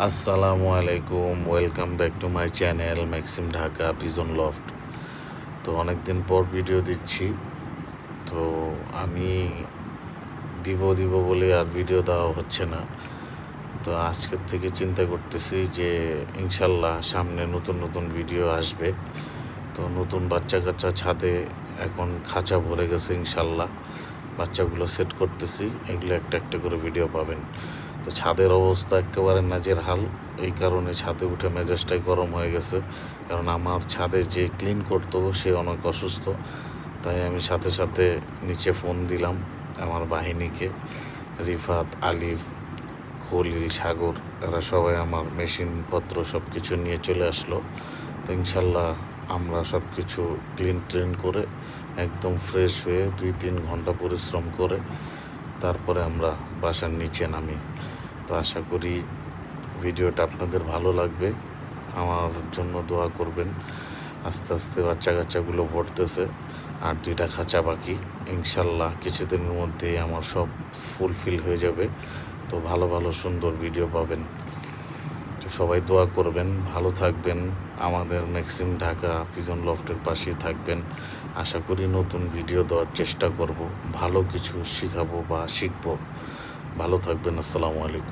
আসসালামু আলাইকুম, welcome back to my channel Maxim Dhaka pigeon loft. তো অনেক দিন পর ভিডিও দিচ্ছি। তো আমি দিব বলে আর ভিডিও দেওয়া হচ্ছে না। তো আজকের থেকে চিন্তা করতেছি যে ইনশাল্লাহ সামনে নতুন ভিডিও আসবে। তো নতুন বাচ্চা কাচ্চা ছাদে এখন খাঁচা ভরে গেছে ইনশাল্লাহ। বাচ্চাগুলো সেট করতেছি, এগুলো একটা করে ভিডিও পাবেন। তো ছাদের অবস্থা একেবারে নাজেরহাল, এই কারণে ছাদে উঠে মেজাজটাই গরম হয়ে গেছে। কারণ আমার ছাদে যে ক্লিন করতো সে অনেক অসুস্থ, তাই আমি সাথে নিচে ফোন দিলাম আমার বাহিনীকে। রিফাত, আলিফ, খলিল, সাগর, এরা সবাই আমার মেশিনপত্র সব কিছু নিয়ে চলে আসলো। তো ইনশাল্লাহ আমরা সব কিছু ক্লিন করে একদম ফ্রেশ হয়ে 2-3 ঘন্টা পরিশ্রম করে তারপরে আমরা বাসার নিচে নামি। তো আশা করি ভিডিওটা আপনাদের ভালো লাগবে, আমার জন্য দোয়া করবেন। আস্তে আস্তে বাচ্চা কাচ্চাগুলো ভরতেছে, আর 2টা খাঁচা বাকি। ইনশাল্লাহ কিছুদিনের মধ্যেই আমার সব ফুলফিল হয়ে যাবে। তো ভালো সুন্দর ভিডিও পাবেন। তো সবাই দোয়া করবেন, ভালো থাকবেন, আমাদের ম্যাক্সিম ঢাকা পিজন লফটের পাশেই থাকবেন। আশা করি নতুন ভিডিও দেওয়ার চেষ্টা করব, ভালো কিছু শিখাবো বা শিখবো। ভালো থাকবেন। আসসালামু আলাইকুম।